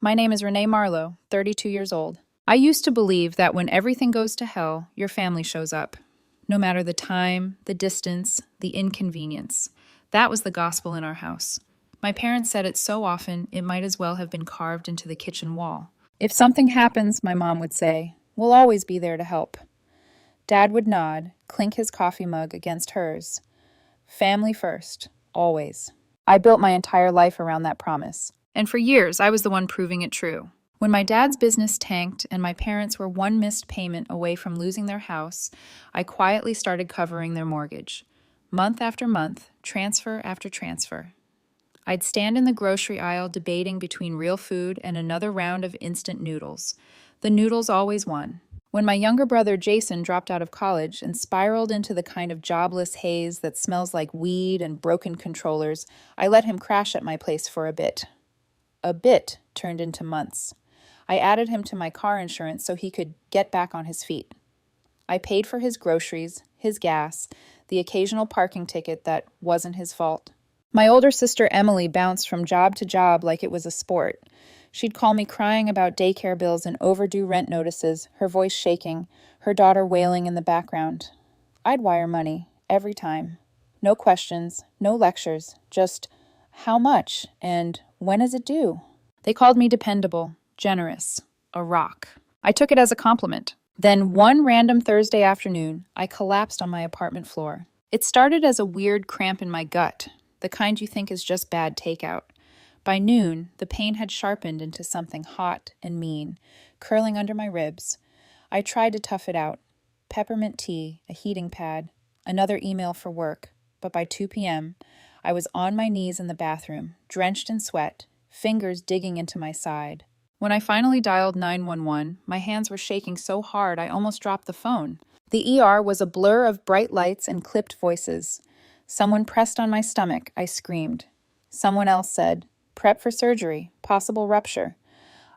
My name is Renee Marlowe, 32 years old. I used to believe that when everything goes to hell, your family shows up. No matter the time, the distance, the inconvenience. That was the gospel in our house. My parents said it so often, it might as well have been carved into the kitchen wall. If something happens, my mom would say, we'll always be there to help. Dad would nod, clink his coffee mug against hers. Family first, always. I built my entire life around that promise. And for years, I was the one proving it true. When my dad's business tanked and my parents were one missed payment away from losing their house, I quietly started covering their mortgage. Month after month, transfer after transfer. I'd stand in the grocery aisle debating between real food and another round of instant noodles. The noodles always won. When my younger brother Jason dropped out of college and spiraled into the kind of jobless haze that smells like weed and broken controllers, I let him crash at my place for a bit. A bit turned into months. I added him to my car insurance so he could get back on his feet. I paid for his groceries, his gas, the occasional parking ticket that wasn't his fault. My older sister Emily bounced from job to job like it was a sport. She'd call me crying about daycare bills and overdue rent notices, her voice shaking, her daughter wailing in the background. I'd wire money, every time. No questions, no lectures, just how much and when is it due? They called me dependable, generous, a rock. I took it as a compliment. Then one random Thursday afternoon, I collapsed on my apartment floor. It started as a weird cramp in my gut, the kind you think is just bad takeout. By noon, the pain had sharpened into something hot and mean, curling under my ribs. I tried to tough it out. Peppermint tea, a heating pad, another email for work. But by 2 p.m., I was on my knees in the bathroom, drenched in sweat, fingers digging into my side. When I finally dialed 911, my hands were shaking so hard I almost dropped the phone. The ER was a blur of bright lights and clipped voices. Someone pressed on my stomach, I screamed. Someone else said, "Prep for surgery, possible rupture."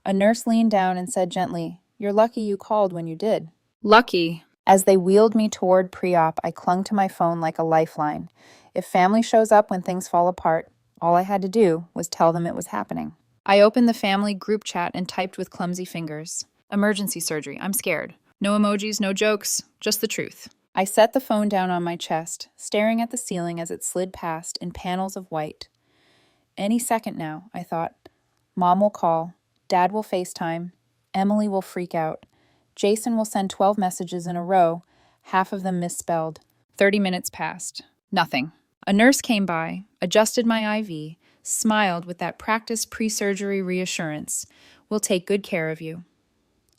A nurse leaned down and said gently, "You're lucky you called when you did." Lucky. As they wheeled me toward pre-op, I clung to my phone like a lifeline. If family shows up when things fall apart, all I had to do was tell them it was happening. I opened the family group chat and typed with clumsy fingers. Emergency surgery, I'm scared. No emojis, no jokes, just the truth. I set the phone down on my chest, staring at the ceiling as it slid past in panels of white. Any second now, I thought. Mom will call, Dad will FaceTime, Emily will freak out. Jason will send 12 messages in a row, half of them misspelled. 30 minutes passed. Nothing. A nurse came by, adjusted my IV, smiled with that practiced pre-surgery reassurance. We'll take good care of you.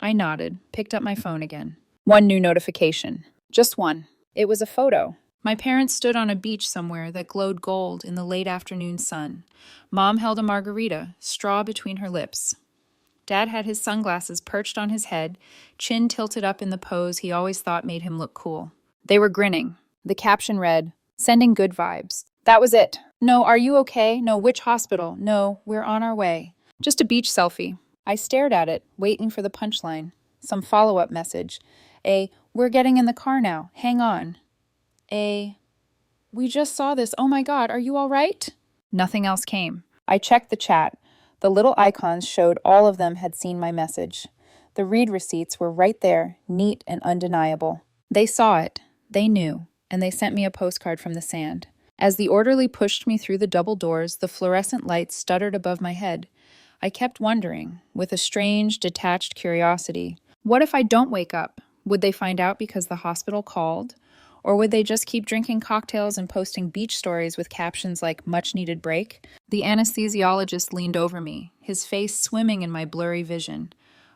I nodded, picked up my phone again. One new notification. Just one. It was a photo. My parents stood on a beach somewhere that glowed gold in the late afternoon sun. Mom held a margarita, straw between her lips. Dad had his sunglasses perched on his head, chin tilted up in the pose he always thought made him look cool. They were grinning. The caption read, "Sending good vibes." That was it. No, are you okay? No, which hospital? No, we're on our way. Just a beach selfie. I stared at it, waiting for the punchline. Some follow-up message. We're getting in the car now. Hang on. We just saw this. Oh my God, are you all right? Nothing else came. I checked the chat. The little icons showed all of them had seen my message. The read receipts were right there, neat and undeniable. They saw it. They knew. And they sent me a postcard from the sand. As the orderly pushed me through the double doors, the fluorescent lights stuttered above my head. I kept wondering, with a strange, detached curiosity, what if I don't wake up? Would they find out because the hospital called? Or would they just keep drinking cocktails and posting beach stories with captions like "much needed break"? The anesthesiologist leaned over me, his face swimming in my blurry vision.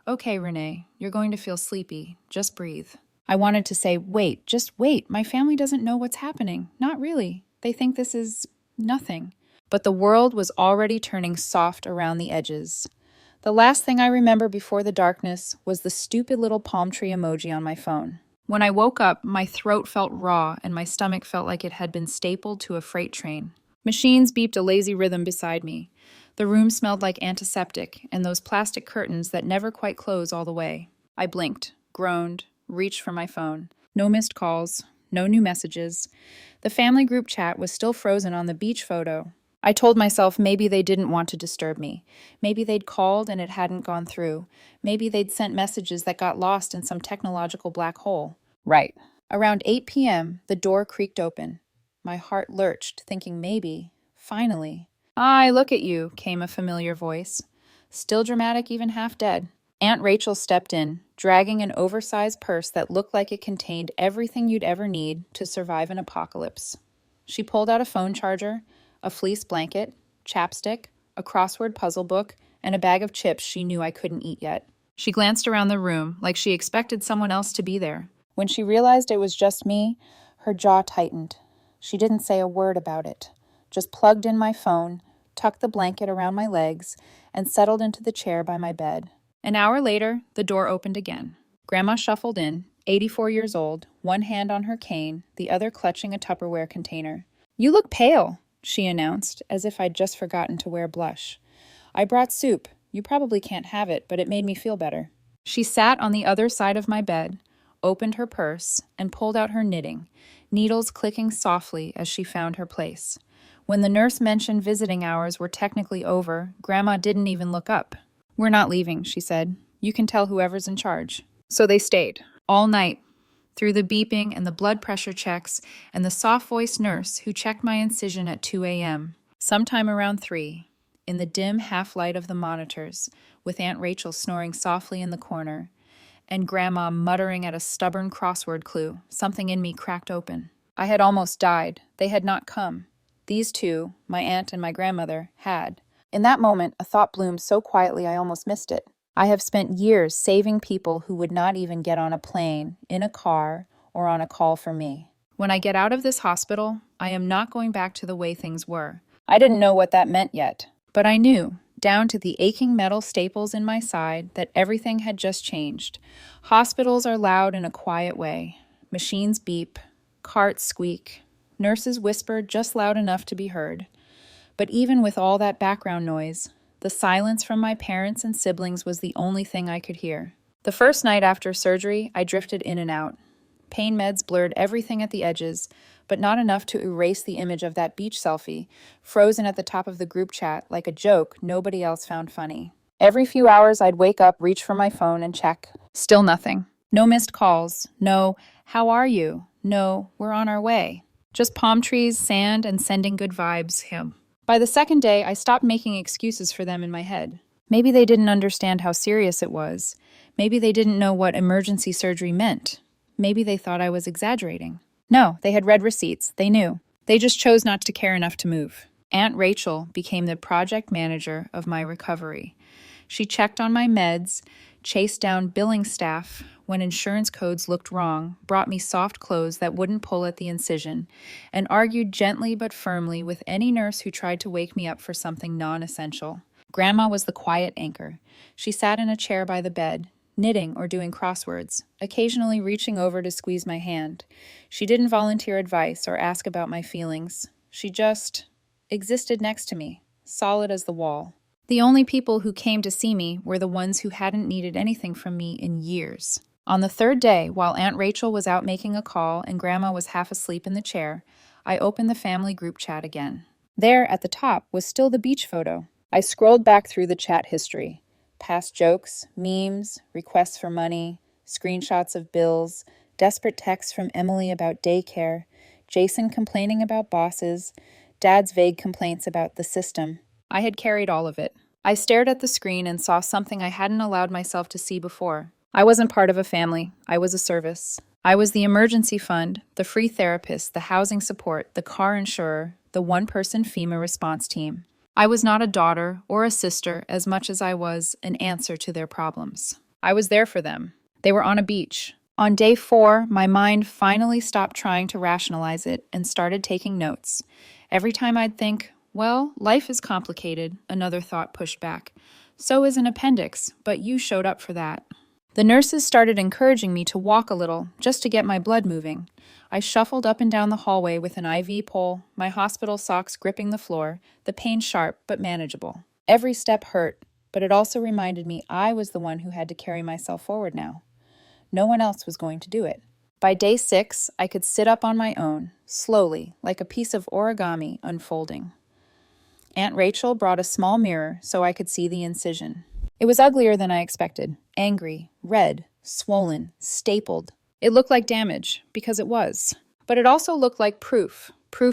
"Okay, Renee, you're going to feel sleepy. Just breathe." I wanted to say, wait, just wait. My family doesn't know what's happening. Not really. They think this is nothing. But the world was already turning soft around the edges. The last thing I remember before the darkness was the stupid little palm tree emoji on my phone. When I woke up, my throat felt raw and my stomach felt like it had been stapled to a freight train. Machines beeped a lazy rhythm beside me. The room smelled like antiseptic and those plastic curtains that never quite close all the way. I blinked, groaned, reached for my phone. No missed calls, no new messages. The family group chat was still frozen on the beach photo. I told myself maybe they didn't want to disturb me. Maybe they'd called and it hadn't gone through. Maybe they'd sent messages that got lost in some technological black hole. Right. Around 8 p.m., the door creaked open. My heart lurched, thinking maybe, finally. "Aye, look at you," came a familiar voice. Still dramatic, even half dead. Aunt Rachel stepped in, dragging an oversized purse that looked like it contained everything you'd ever need to survive an apocalypse. She pulled out a phone charger, a fleece blanket, chapstick, a crossword puzzle book, and a bag of chips she knew I couldn't eat yet. She glanced around the room like she expected someone else to be there. When she realized it was just me, her jaw tightened. She didn't say a word about it, just plugged in my phone, tucked the blanket around my legs, and settled into the chair by my bed. An hour later, the door opened again. Grandma shuffled in, 84 years old, one hand on her cane, the other clutching a Tupperware container. "You look pale," she announced, as if I'd just forgotten to wear blush. "I brought soup. You probably can't have it, but it made me feel better." She sat on the other side of my bed, opened her purse, and pulled out her knitting, needles clicking softly as she found her place. When the nurse mentioned visiting hours were technically over, Grandma didn't even look up. "We're not leaving," she said. "You can tell whoever's in charge." So they stayed, all night, through the beeping and the blood pressure checks and the soft-voiced nurse who checked my incision at 2 a.m., sometime around 3, in the dim half-light of the monitors, with Aunt Rachel snoring softly in the corner, and Grandma muttering at a stubborn crossword clue. Something in me cracked open. I had almost died. They had not come. These two, my aunt and my grandmother, had. In that moment, a thought bloomed so quietly I almost missed it. I have spent years saving people who would not even get on a plane, in a car, or on a call for me. When I get out of this hospital, I am not going back to the way things were. I didn't know what that meant yet, but I knew, down to the aching metal staples in my side, that everything had just changed. Hospitals are loud in a quiet way. Machines beep, carts squeak, nurses whisper just loud enough to be heard. But even with all that background noise, the silence from my parents and siblings was the only thing I could hear. The first night after surgery, I drifted in and out. Pain meds blurred everything at the edges, but not enough to erase the image of that beach selfie, frozen at the top of the group chat like a joke nobody else found funny. Every few hours, I'd wake up, reach for my phone, and check. Still nothing. No missed calls. No, "How are you?" No, "We're on our way." Just palm trees, sand, and sending good vibes him. By the second day, I stopped making excuses for them in my head. Maybe they didn't understand how serious it was. Maybe they didn't know what emergency surgery meant. Maybe they thought I was exaggerating. No, they had read receipts. They knew. They just chose not to care enough to move. Aunt Rachel became the project manager of my recovery. She checked on my meds, chased down billing staff when insurance codes looked wrong, brought me soft clothes that wouldn't pull at the incision, and argued gently but firmly with any nurse who tried to wake me up for something non-essential. Grandma was the quiet anchor. She sat in a chair by the bed, knitting or doing crosswords, occasionally reaching over to squeeze my hand. She didn't volunteer advice or ask about my feelings. She just existed next to me, solid as the wall. The only people who came to see me were the ones who hadn't needed anything from me in years. On the third day, while Aunt Rachel was out making a call and Grandma was half asleep in the chair, I opened the family group chat again. There, at the top, was still the beach photo. I scrolled back through the chat history. Past jokes, memes, requests for money, screenshots of bills, desperate texts from Emily about daycare, Jason complaining about bosses, Dad's vague complaints about the system. I had carried all of it. I stared at the screen and saw something I hadn't allowed myself to see before. I wasn't part of a family. I was a service. I was the emergency fund, the free therapist, the housing support, the car insurer, the one-person FEMA response team. I was not a daughter or a sister as much as I was an answer to their problems. I was there for them. They were on a beach. On day 4, my mind finally stopped trying to rationalize it and started taking notes. Every time I'd think, well, life is complicated, another thought pushed back. So is an appendix, but you showed up for that. The nurses started encouraging me to walk a little, just to get my blood moving. I shuffled up and down the hallway with an IV pole, my hospital socks gripping the floor, the pain sharp but manageable. Every step hurt, but it also reminded me I was the one who had to carry myself forward now. No one else was going to do it. By day 6, I could sit up on my own, slowly, like a piece of origami unfolding. Aunt Rachel brought a small mirror so I could see the incision. It was uglier than I expected. Angry, red, swollen, stapled. It looked like damage, because it was. But it also looked like proof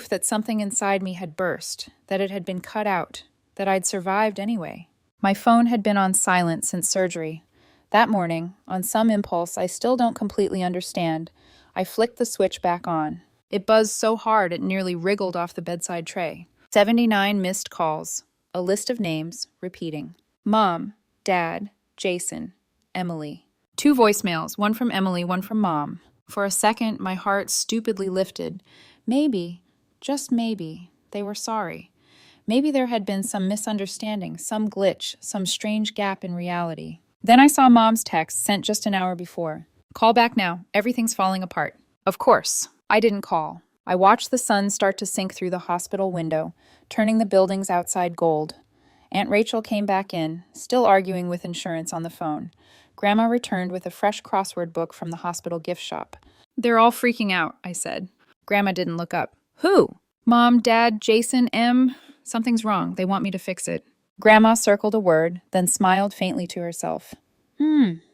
that something inside me had burst, that it had been cut out, that I'd survived anyway. My phone had been on silent since surgery. That morning, on some impulse I still don't completely understand, I flicked the switch back on. It buzzed so hard it nearly wriggled off the bedside tray. 79 missed calls, a list of names, repeating. Mom, Dad, Jason, Emily. 2 voicemails, one from Emily, one from Mom. For a second, my heart stupidly lifted. Maybe, just maybe, they were sorry. Maybe there had been some misunderstanding, some glitch, some strange gap in reality. Then I saw Mom's text sent just an hour before. Call back now. Everything's falling apart. Of course, I didn't call. I watched the sun start to sink through the hospital window, turning the buildings outside gold. Aunt Rachel came back in, still arguing with insurance on the phone. Grandma returned with a fresh crossword book from the hospital gift shop. They're all freaking out, I said. Grandma didn't look up. Who? Mom, Dad, Jason, Em? Something's wrong. They want me to fix it. Grandma circled a word, then smiled faintly to herself.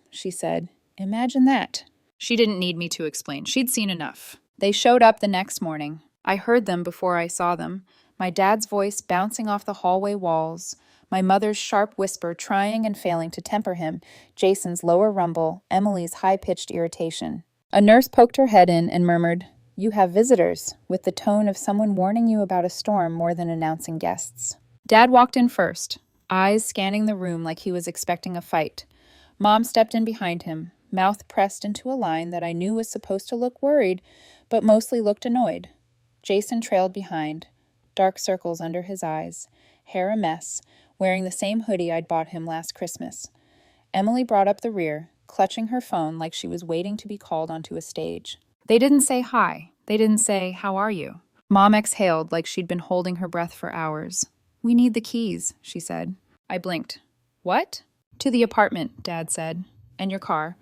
She said. Imagine that. She didn't need me to explain. She'd seen enough. They showed up the next morning. I heard them before I saw them. My dad's voice bouncing off the hallway walls, my mother's sharp whisper trying and failing to temper him, Jason's lower rumble, Emily's high-pitched irritation. A nurse poked her head in and murmured, "You have visitors," with the tone of someone warning you about a storm more than announcing guests. Dad walked in first, eyes scanning the room like he was expecting a fight. Mom stepped in behind him, mouth pressed into a line that I knew was supposed to look worried, but mostly looked annoyed. Jason trailed behind, dark circles under his eyes, hair a mess, wearing the same hoodie I'd bought him last Christmas. Emily brought up the rear, clutching her phone like she was waiting to be called onto a stage. They didn't say hi. They didn't say, "How are you?" Mom exhaled like she'd been holding her breath for hours. "We need the keys," she said. I blinked. "What?" "To the apartment," Dad said. "And your car.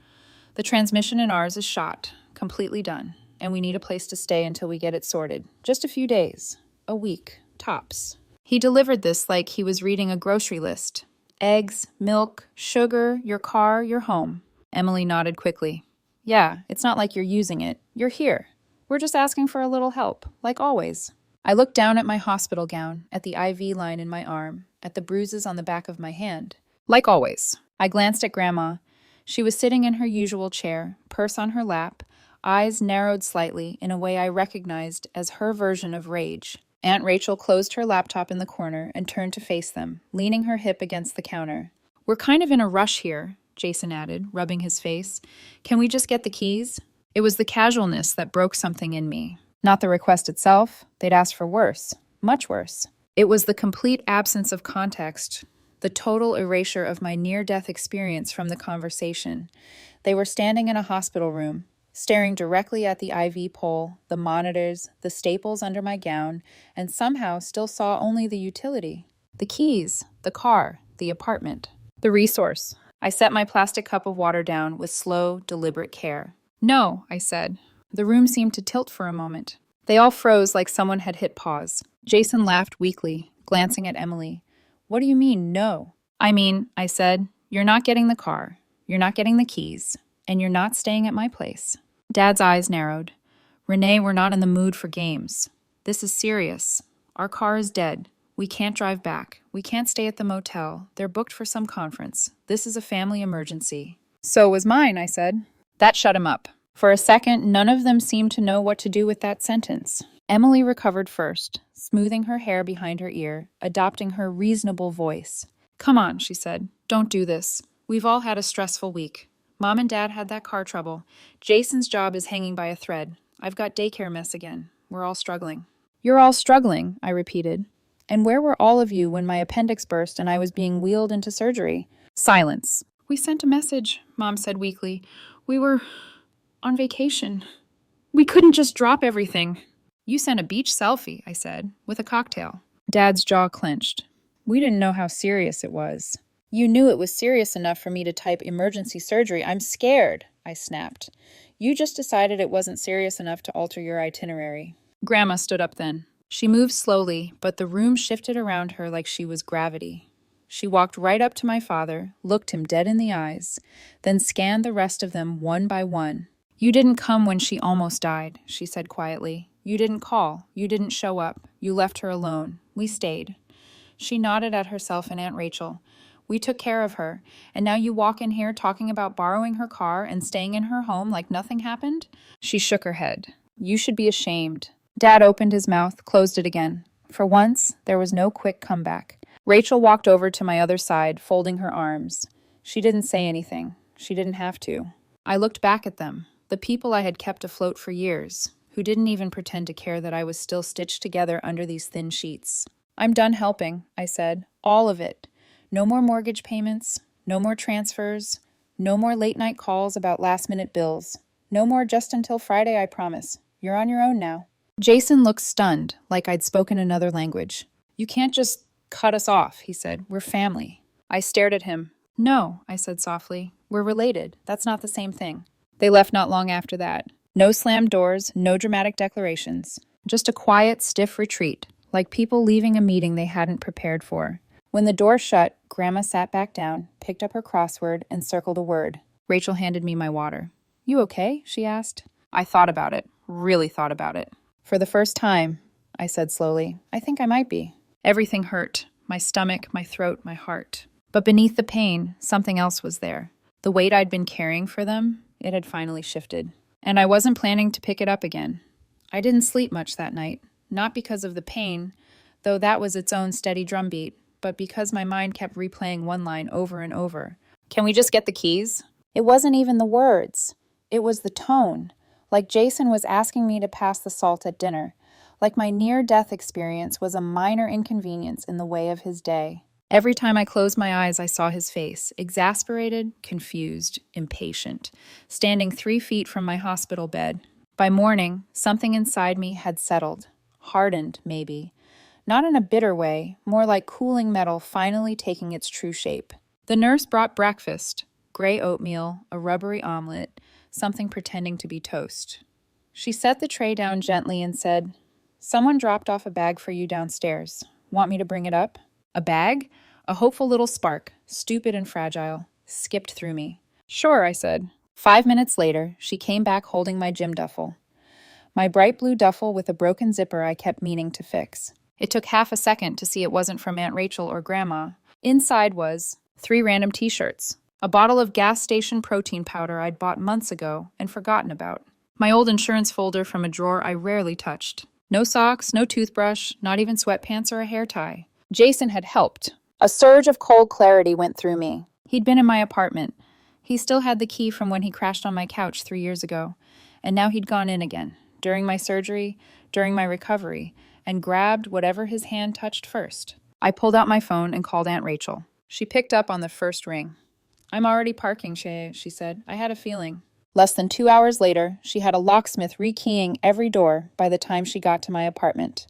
The transmission in ours is shot, completely done, and we need a place to stay until we get it sorted. Just a few days. A week, tops." He delivered this like he was reading a grocery list. Eggs, milk, sugar, your car, your home. Emily nodded quickly. "Yeah, it's not like you're using it. You're here. We're just asking for a little help, like always." I looked down at my hospital gown, at the IV line in my arm, at the bruises on the back of my hand. Like always. I glanced at Grandma. She was sitting in her usual chair, purse on her lap, eyes narrowed slightly in a way I recognized as her version of rage. Aunt Rachel closed her laptop in the corner and turned to face them, leaning her hip against the counter. "We're kind of in a rush here," Jason added, rubbing his face. "Can we just get the keys?" It was the casualness that broke something in me. Not the request itself. They'd asked for worse. Much worse. It was the complete absence of context, the total erasure of my near-death experience from the conversation. They were standing in a hospital room, staring directly at the IV pole, the monitors, the staples under my gown, and somehow still saw only the utility. The keys, the car, the apartment, the resource. I set my plastic cup of water down with slow, deliberate care. "No," I said. The room seemed to tilt for a moment. They all froze like someone had hit pause. Jason laughed weakly, glancing at Emily. "What do you mean, no?" "I mean," I said, "you're not getting the car, you're not getting the keys, and you're not staying at my place." Dad's eyes narrowed. "Renee, we're not in the mood for games. This is serious. Our car is dead. We can't drive back. We can't stay at the motel. They're booked for some conference. This is a family emergency." "So was mine," I said. That shut him up. For a second, none of them seemed to know what to do with that sentence. Emily recovered first, smoothing her hair behind her ear, adopting her reasonable voice. "Come on," she said. "Don't do this. We've all had a stressful week. Mom and Dad had that car trouble. Jason's job is hanging by a thread. I've got daycare mess again. We're all struggling." "You're all struggling," I repeated. "And where were all of you when my appendix burst and I was being wheeled into surgery?" Silence. "We sent a message," Mom said weakly. "We were on vacation. We couldn't just drop everything." "You sent a beach selfie," I said, "with a cocktail." Dad's jaw clenched. "We didn't know how serious it was." "You knew it was serious enough for me to type emergency surgery. I'm scared," I snapped. "You just decided it wasn't serious enough to alter your itinerary." Grandma stood up then. She moved slowly, but the room shifted around her like she was gravity. She walked right up to my father, looked him dead in the eyes, then scanned the rest of them one by one. "You didn't come when she almost died," she said quietly. "You didn't call. You didn't show up. You left her alone. We stayed." She nodded at herself and Aunt Rachel. "We took care of her, and now you walk in here talking about borrowing her car and staying in her home like nothing happened?" She shook her head. "You should be ashamed." Dad opened his mouth, closed it again. For once, there was no quick comeback. Rachel walked over to my other side, folding her arms. She didn't say anything. She didn't have to. I looked back at them, the people I had kept afloat for years, who didn't even pretend to care that I was still stitched together under these thin sheets. "I'm done helping," I said. "All of it. No more mortgage payments, no more transfers, no more late-night calls about last-minute bills. No more just until Friday, I promise. You're on your own now." Jason looked stunned, like I'd spoken another language. "You can't just cut us off," he said. "We're family." I stared at him. "No," I said softly. "We're related. That's not the same thing." They left not long after that. No slammed doors, no dramatic declarations. Just a quiet, stiff retreat, like people leaving a meeting they hadn't prepared for. When the door shut, Grandma sat back down, picked up her crossword, and circled a word. Rachel handed me my water. "You okay?" she asked. I thought about it, really thought about it. "For the first time," I said slowly, "I think I might be." Everything hurt. My stomach, my throat, my heart. But beneath the pain, something else was there. The weight I'd been carrying for them, it had finally shifted. And I wasn't planning to pick it up again. I didn't sleep much that night. Not because of the pain, though that was its own steady drumbeat, but because my mind kept replaying one line over and over. "Can we just get the keys?" It wasn't even the words. It was the tone. Like Jason was asking me to pass the salt at dinner. Like my near-death experience was a minor inconvenience in the way of his day. Every time I closed my eyes, I saw his face, exasperated, confused, impatient, standing 3 feet from my hospital bed. By morning, something inside me had settled. Hardened, maybe. Not in a bitter way, more like cooling metal finally taking its true shape. The nurse brought breakfast, gray oatmeal, a rubbery omelet, something pretending to be toast. She set the tray down gently and said, "Someone dropped off a bag for you downstairs. Want me to bring it up?" A bag? A hopeful little spark, stupid and fragile, skipped through me. "Sure," I said. 5 minutes later, she came back holding my gym duffel. My bright blue duffel with a broken zipper I kept meaning to fix. It took half a second to see it wasn't from Aunt Rachel or Grandma. Inside was 3 random t-shirts, a bottle of gas station protein powder I'd bought months ago and forgotten about, my old insurance folder from a drawer I rarely touched. No socks, no toothbrush, not even sweatpants or a hair tie. Jason had helped. A surge of cold clarity went through me. He'd been in my apartment. He still had the key from when he crashed on my couch 3 years ago, and now he'd gone in again, during my surgery, during my recovery, and grabbed whatever his hand touched first. I pulled out my phone and called Aunt Rachel. She picked up on the first ring. "I'm already parking, she said. "I had a feeling." Less than 2 hours later, she had a locksmith rekeying every door by the time she got to my apartment.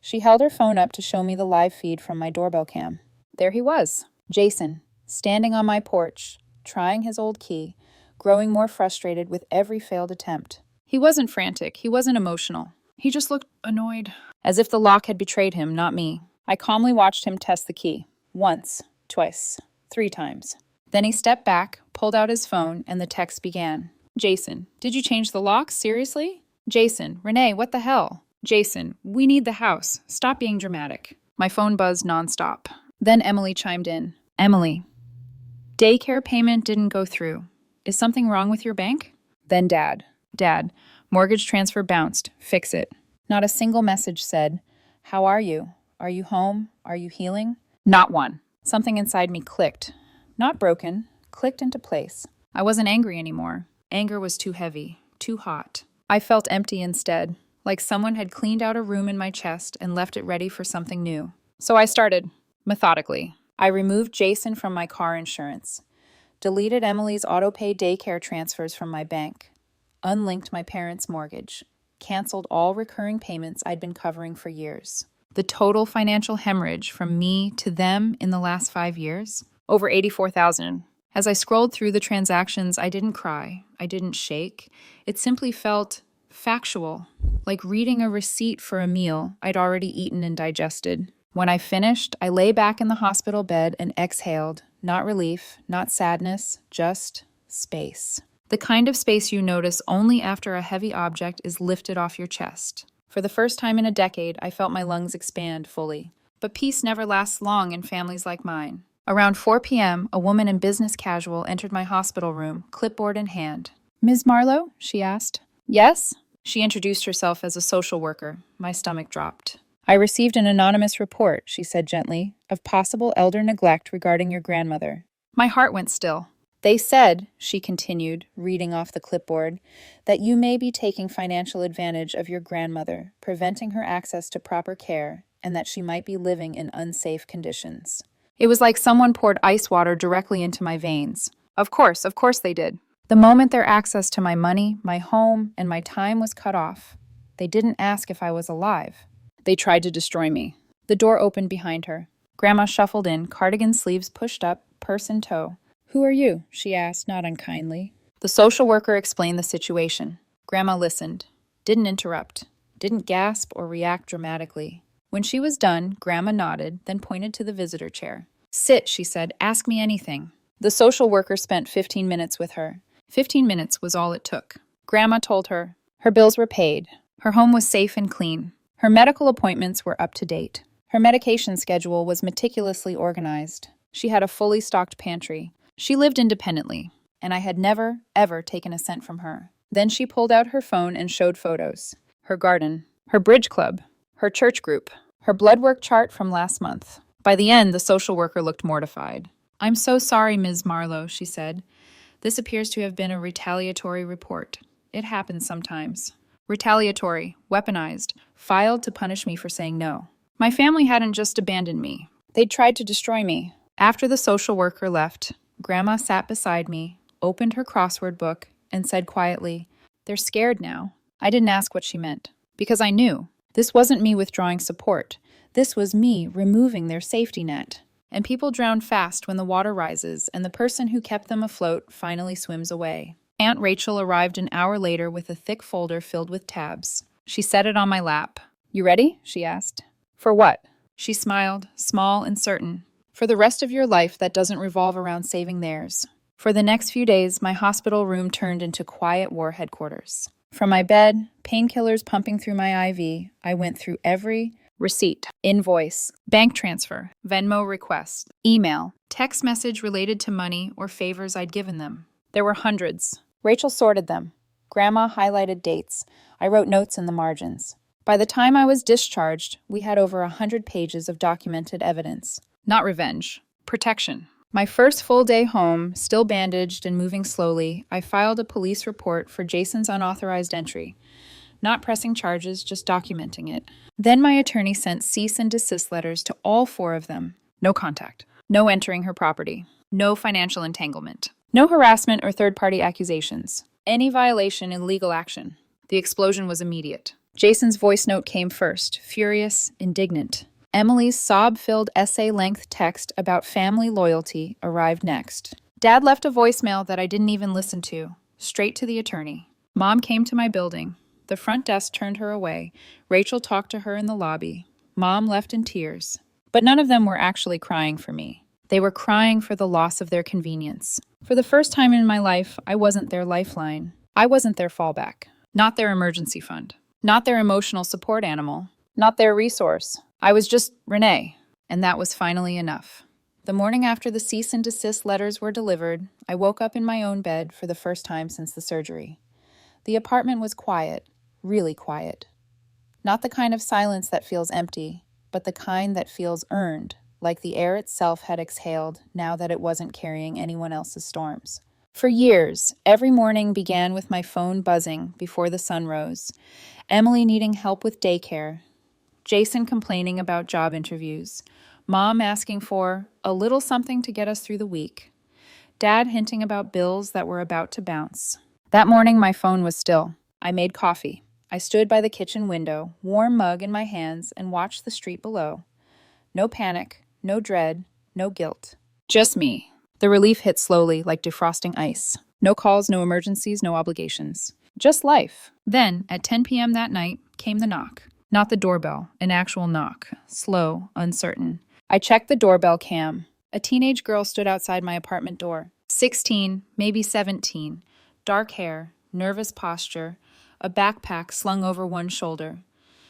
She held her phone up to show me the live feed from my doorbell cam. There he was, Jason, standing on my porch, trying his old key, growing more frustrated with every failed attempt. He wasn't frantic, he wasn't emotional. He just looked annoyed, as if the lock had betrayed him, not me. I calmly watched him test the key. Once, twice, 3 times. Then he stepped back, pulled out his phone, and the text began. "Jason, did you change the lock? Seriously?" "Jason, Renee, what the hell?" "Jason, we need the house. Stop being dramatic." My phone buzzed nonstop. Then Emily chimed in. "Emily, daycare payment didn't go through. Is something wrong with your bank?" Then Dad. "Dad, mortgage transfer bounced. Fix it." Not a single message said, "How are you? Are you home? Are you healing?" Not one. Something inside me clicked. Not broken, clicked into place. I wasn't angry anymore. Anger was too heavy, too hot. I felt empty instead, like someone had cleaned out a room in my chest and left it ready for something new. So I started, methodically. I removed Jason from my car insurance, deleted Emily's auto-pay daycare transfers from my bank, unlinked my parents' mortgage, canceled all recurring payments I'd been covering for years. The total financial hemorrhage from me to them in the last 5 years? Over $84,000. As I scrolled through the transactions, I didn't cry. I didn't shake. It simply felt factual, like reading a receipt for a meal I'd already eaten and digested. When I finished, I lay back in the hospital bed and exhaled. Not relief, not sadness, just space. The kind of space you notice only after a heavy object is lifted off your chest. For the first time in a decade, I felt my lungs expand fully. But peace never lasts long in families like mine. Around 4 p.m., a woman in business casual entered my hospital room, clipboard in hand. "Ms. Marlowe?" she asked. "Yes?" She introduced herself as a social worker. My stomach dropped. "I received an anonymous report," she said gently, "of possible elder neglect regarding your grandmother." My heart went still. "They said," she continued, reading off the clipboard, "that you may be taking financial advantage of your grandmother, preventing her access to proper care, and that she might be living in unsafe conditions." It was like someone poured ice water directly into my veins. Of course they did. The moment their access to my money, my home, and my time was cut off, they didn't ask if I was alive. They tried to destroy me. The door opened behind her. Grandma shuffled in, cardigan sleeves pushed up, purse in tow. "Who are you?" she asked, not unkindly. The social worker explained the situation. Grandma listened, didn't interrupt, didn't gasp or react dramatically. When she was done, Grandma nodded, then pointed to the visitor chair. "Sit," she said, "ask me anything." The social worker spent 15 minutes with her. 15 minutes was all it took. Grandma told her her bills were paid, her home was safe and clean, her medical appointments were up to date, her medication schedule was meticulously organized. She had a fully stocked pantry. She lived independently, and I had never, ever taken a cent from her. Then she pulled out her phone and showed photos. Her garden, her bridge club, her church group, her blood work chart from last month. By the end, the social worker looked mortified. "I'm so sorry, Ms. Marlowe," she said. "This appears to have been a retaliatory report. It happens sometimes. Retaliatory, weaponized, filed to punish me for saying no. My family hadn't just abandoned me. They'd tried to destroy me." After the social worker left, Grandma sat beside me, opened her crossword book, and said quietly, "They're scared now." I didn't ask what she meant, because I knew. This wasn't me withdrawing support. This was me removing their safety net. And people drown fast when the water rises, and the person who kept them afloat finally swims away. Aunt Rachel arrived an hour later with a thick folder filled with tabs. She set it on my lap. "You ready?" she asked. "For what?" She smiled, small and certain. "For the rest of your life that doesn't revolve around saving theirs." For the next few days, my hospital room turned into quiet war headquarters. From my bed, painkillers pumping through my IV, I went through every receipt, invoice, bank transfer, Venmo request, email, text message related to money or favors I'd given them. There were hundreds. Rachel sorted them. Grandma highlighted dates. I wrote notes in the margins. By the time I was discharged, we had over 100 pages of documented evidence. Not revenge, protection. My first full day home, still bandaged and moving slowly, I filed a police report for Jason's unauthorized entry. Not pressing charges, just documenting it. Then my attorney sent cease and desist letters to all 4 of them. No contact. No entering her property. No financial entanglement. No harassment or third-party accusations. Any violation in legal action. The explosion was immediate. Jason's voice note came first, furious, indignant. Emily's sob-filled essay-length text about family loyalty arrived next. Dad left a voicemail that I didn't even listen to. Straight to the attorney. Mom came to my building. The front desk turned her away. Rachel talked to her in the lobby. Mom left in tears. But none of them were actually crying for me. They were crying for the loss of their convenience. For the first time in my life, I wasn't their lifeline. I wasn't their fallback. Not their emergency fund. Not their emotional support animal. Not their resource. I was just Renee. And that was finally enough. The morning after the cease and desist letters were delivered, I woke up in my own bed for the first time since the surgery. The apartment was quiet. Really quiet. Not the kind of silence that feels empty, but the kind that feels earned, like the air itself had exhaled now that it wasn't carrying anyone else's storms. For years, every morning began with my phone buzzing before the sun rose, Emily needing help with daycare, Jason complaining about job interviews, Mom asking for a little something to get us through the week, Dad hinting about bills that were about to bounce. That morning, my phone was still. I made coffee. I stood by the kitchen window, warm mug in my hands, and watched the street below. No panic, no dread, no guilt. Just me. The relief hit slowly, like defrosting ice. No calls, no emergencies, no obligations. Just life. Then, at 10 p.m. that night, came the knock. Not the doorbell, an actual knock. Slow, uncertain. I checked the doorbell cam. A teenage girl stood outside my apartment door. 16, maybe 17. Dark hair, nervous posture, a backpack slung over one shoulder.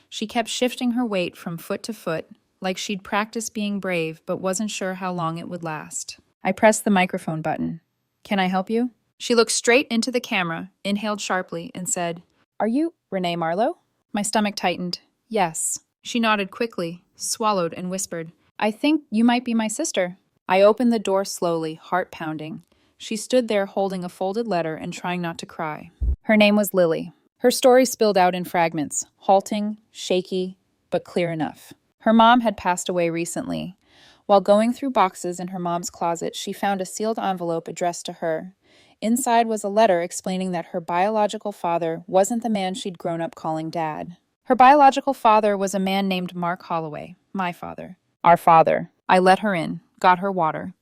She kept shifting her weight from foot to foot, like she'd practiced being brave but wasn't sure how long it would last. I pressed the microphone button. "Can I help you?" She looked straight into the camera, inhaled sharply, and said, "Are you Renee Marlowe?" My stomach tightened. "Yes." She nodded quickly, swallowed, and whispered, "I think you might be my sister." I opened the door slowly, heart pounding. She stood there holding a folded letter and trying not to cry. Her name was Lily. Her story spilled out in fragments, halting, shaky, but clear enough. Her mom had passed away recently. While going through boxes in her mom's closet, she found a sealed envelope addressed to her. Inside was a letter explaining that her biological father wasn't the man she'd grown up calling Dad. Her biological father was a man named Mark Holloway, my father. Our father. I let her in, got her water.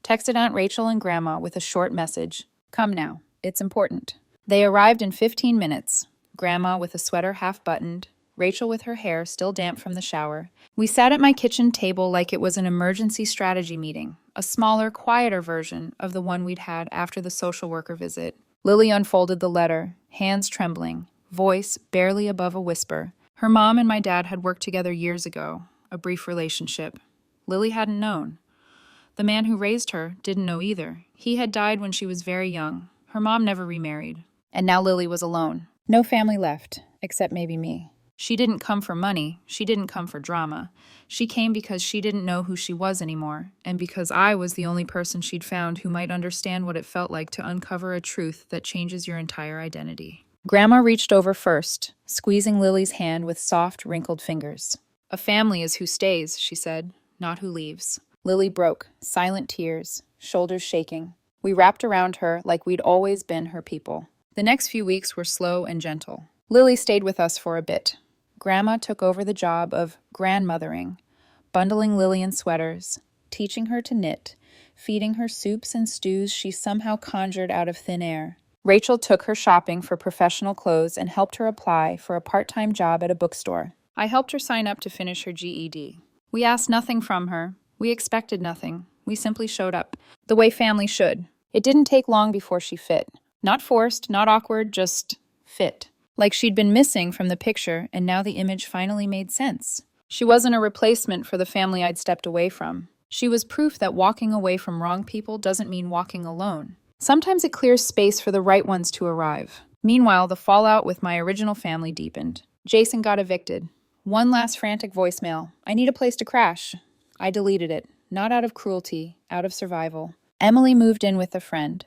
Texted Aunt Rachel and Grandma with a short message. "Come now, it's important." They arrived in 15 minutes. Grandma with a sweater half buttoned, Rachel with her hair still damp from the shower. We sat at my kitchen table like it was an emergency strategy meeting, a smaller, quieter version of the one we'd had after the social worker visit. Lily unfolded the letter, hands trembling, voice barely above a whisper. Her mom and my dad had worked together years ago, a brief relationship. Lily hadn't known. The man who raised her didn't know either. He had died when she was very young. Her mom never remarried. And now Lily was alone. No family left, except maybe me. She didn't come for money. She didn't come for drama. She came because she didn't know who she was anymore, and because I was the only person she'd found who might understand what it felt like to uncover a truth that changes your entire identity. Grandma reached over first, squeezing Lily's hand with soft, wrinkled fingers. "A family is who stays," she said, "not who leaves." Lily broke, silent tears, shoulders shaking. We wrapped around her like we'd always been her people. The next few weeks were slow and gentle. Lily stayed with us for a bit. Grandma took over the job of grandmothering, bundling Lily in sweaters, teaching her to knit, feeding her soups and stews she somehow conjured out of thin air. Rachel took her shopping for professional clothes and helped her apply for a part-time job at a bookstore. I helped her sign up to finish her GED. We asked nothing from her. We expected nothing. We simply showed up, the way family should. It didn't take long before she fit. Not forced, not awkward, just fit. Like she'd been missing from the picture, and now the image finally made sense. She wasn't a replacement for the family I'd stepped away from. She was proof that walking away from wrong people doesn't mean walking alone. Sometimes it clears space for the right ones to arrive. Meanwhile, the fallout with my original family deepened. Jason got evicted. One last frantic voicemail. "I need a place to crash." I deleted it, not out of cruelty, out of survival. Emily moved in with a friend.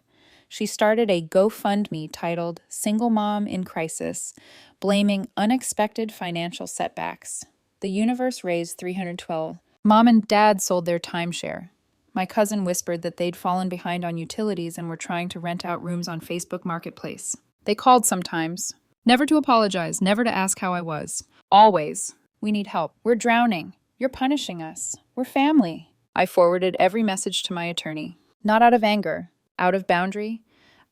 She started a GoFundMe titled "Single Mom in Crisis," blaming unexpected financial setbacks. The universe raised $312. Mom and Dad sold their timeshare. My cousin whispered that they'd fallen behind on utilities and were trying to rent out rooms on Facebook Marketplace. They called sometimes. Never to apologize, never to ask how I was. Always, "We need help. We're drowning. You're punishing us. We're family." I forwarded every message to my attorney. Not out of anger, out of boundary,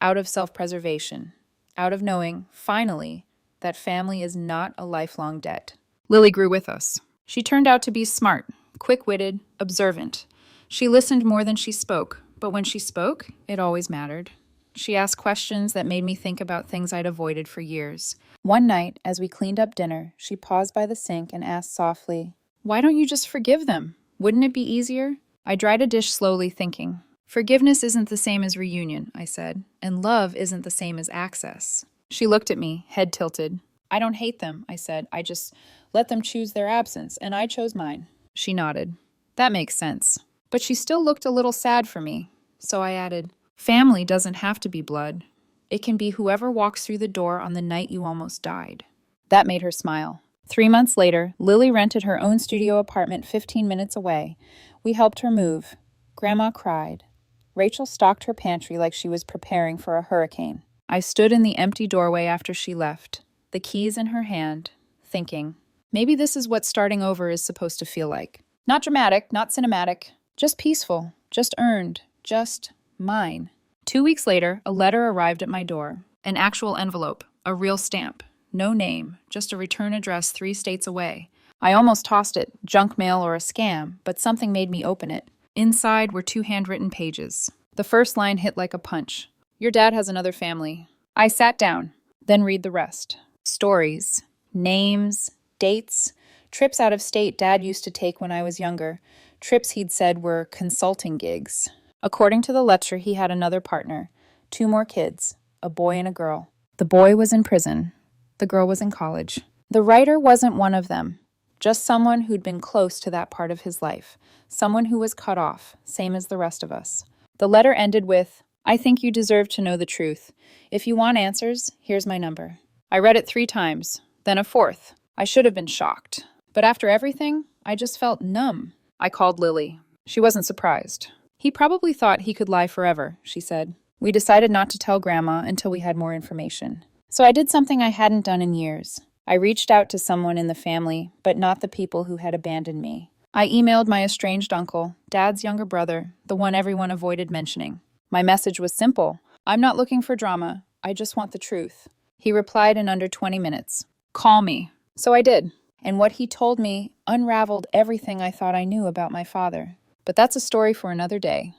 out of self-preservation, out of knowing, finally, that family is not a lifelong debt. Lily grew with us. She turned out to be smart, quick-witted, observant. She listened more than she spoke, but when she spoke, it always mattered. She asked questions that made me think about things I'd avoided for years. One night, as we cleaned up dinner, she paused by the sink and asked softly, "Why don't you just forgive them? Wouldn't it be easier?" I dried a dish slowly, thinking. "Forgiveness isn't the same as reunion," I said, "and love isn't the same as access." She looked at me, head tilted. "I don't hate them," I said. "I just let them choose their absence, and I chose mine." She nodded. "That makes sense." But she still looked a little sad for me, so I added, "Family doesn't have to be blood. It can be whoever walks through the door on the night you almost died." That made her smile. 3 months later, Lily rented her own studio apartment 15 minutes away. We helped her move. Grandma cried. Rachel stocked her pantry like she was preparing for a hurricane. I stood in the empty doorway after she left, the keys in her hand, thinking, maybe this is what starting over is supposed to feel like. Not dramatic, not cinematic, just peaceful, just earned, just mine. 2 weeks later, a letter arrived at my door. An actual envelope, A real stamp. No name, just a return address 3 states away. I almost tossed it, junk mail or a scam, but something made me open it. Inside were 2 handwritten pages. The first line hit like a punch. Your dad has another family. I sat down, then read the rest. Stories, names, dates, trips out of state Dad used to take when I was younger. Trips he'd said were consulting gigs. According to the letter, he had another partner, 2 more kids, a boy and a girl. The boy was in prison. The girl was in college. The writer wasn't one of them, just someone who'd been close to that part of his life, someone who was cut off, same as the rest of us. The letter ended with, I think you deserve to know the truth. If you want answers, here's my number. I read it 3 times, then a 4th. I should have been shocked. But after everything, I just felt numb. I called Lily. She wasn't surprised. He probably thought he could lie forever, she said. We decided not to tell Grandma until we had more information. So I did something I hadn't done in years. I reached out to someone in the family, but not the people who had abandoned me. I emailed my estranged uncle, Dad's younger brother, the one everyone avoided mentioning. My message was simple. I'm not looking for drama. I just want the truth. He replied in under 20 minutes. Call me. So I did. And what he told me unraveled everything I thought I knew about my father. But that's a story for another day.